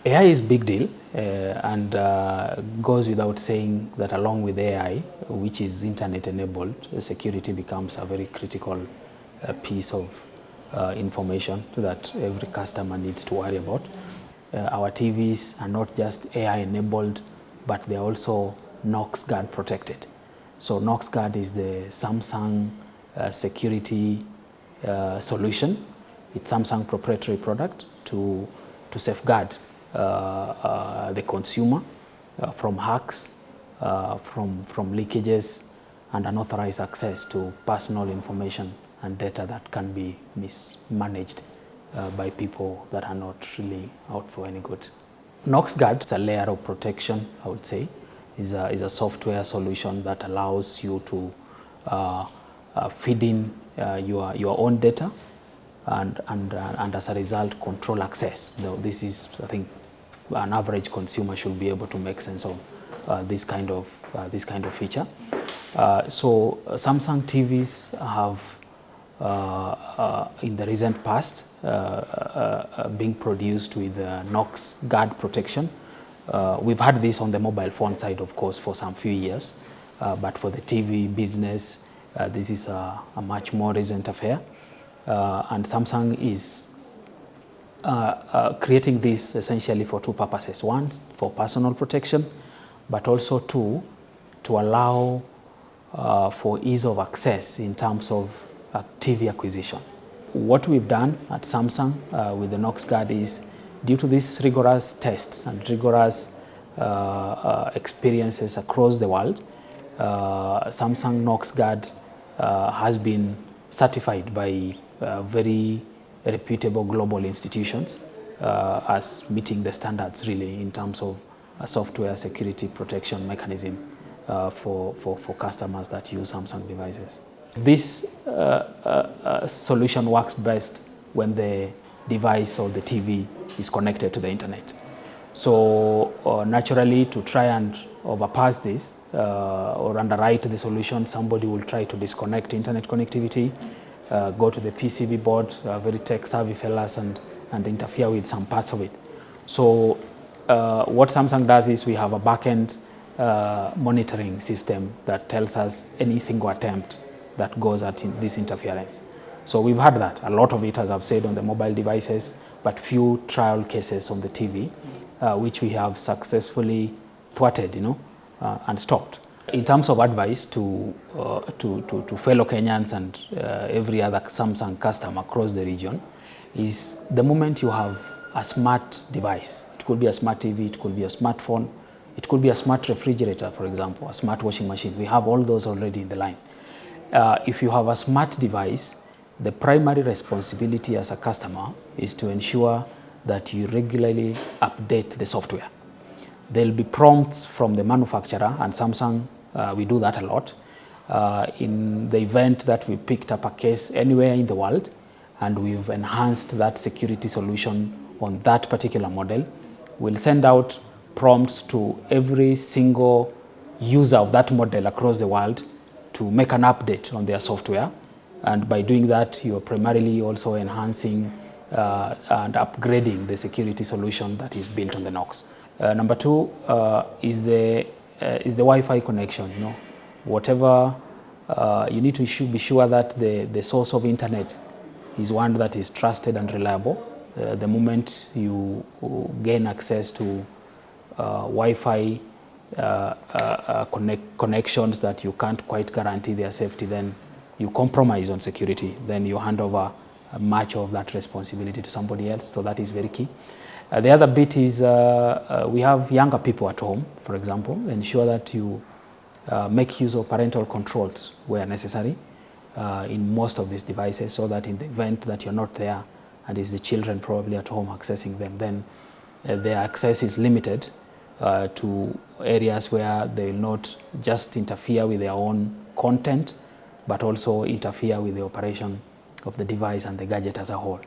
AI is a big deal and goes without saying that along with AI, which is internet enabled, security becomes a very critical piece of information that every customer needs to worry about. Our TVs are not just AI enabled, but they're also Knox Guard protected. So Knox Guard is the Samsung security solution. It's Samsung proprietary product to safeguard the consumer from hacks, from leakages, and unauthorized access to personal information and data that can be mismanaged by people that are not really out for any good. Knox Guard is a layer of protection, I would say. Is a software solution that allows you to feed in your own data and as a result control access. Now, this is, I think, an average consumer should be able to make sense of this kind of feature. So Samsung TVs have in the recent past being produced with Knox Guard protection. We've had this on the mobile phone side, of course, for some few years, but for the TV business, this is a much more recent affair. And Samsung is creating this essentially for two purposes. One, for personal protection, but also two, to allow for ease of access in terms of TV acquisition. What we've done at Samsung with the Knox Guard is, due to these rigorous tests and rigorous experiences across the world, Samsung Knox Guard has been certified by very reputable global institutions as meeting the standards really in terms of a software security protection mechanism for customers that use Samsung devices. This solution works best when the device or the TV is connected to the internet. So naturally, to try and overpass this or underwrite the solution, somebody will try to disconnect internet connectivity, go to the PCB board, very tech-savvy fellas, and interfere with some parts of it. So what Samsung does is we have a back-end monitoring system that tells us any single attempt that goes at this interference. So we've had that. A lot of it, as I've said, on the mobile devices, but few trial cases on the TV, which we have successfully thwarted, and stopped. In terms of advice to fellow Kenyans and every other Samsung customer across the region, is the moment you have a smart device, it could be a smart TV, it could be a smartphone, it could be a smart refrigerator, for example, a smart washing machine. We have all those already in the line. If you have a smart device, the primary responsibility as a customer is to ensure that you regularly update the software. There'll be prompts from the manufacturer, and Samsung, we do that a lot. In the event that we picked up a case anywhere in the world and we've enhanced that security solution on that particular model, we'll send out prompts to every single user of that model across the world to make an update on their software. And by doing that, you're primarily also enhancing and upgrading the security solution that is built on the Knox. Number two is the Wi-Fi connection. Whatever you need to be sure that the source of internet is one that is trusted and reliable. The moment you gain access to Wi-Fi connections that you can't quite guarantee their safety, then you compromise on security. Then you hand over much of that responsibility to somebody else. So that is very key. The other bit is we have younger people at home, for example. Ensure that you make use of parental controls where necessary in most of these devices, so that in the event that you're not there and it's the children probably at home accessing them, then their access is limited to areas where they will not just interfere with their own content, but also interfere with the operation of the device and the gadget as a whole.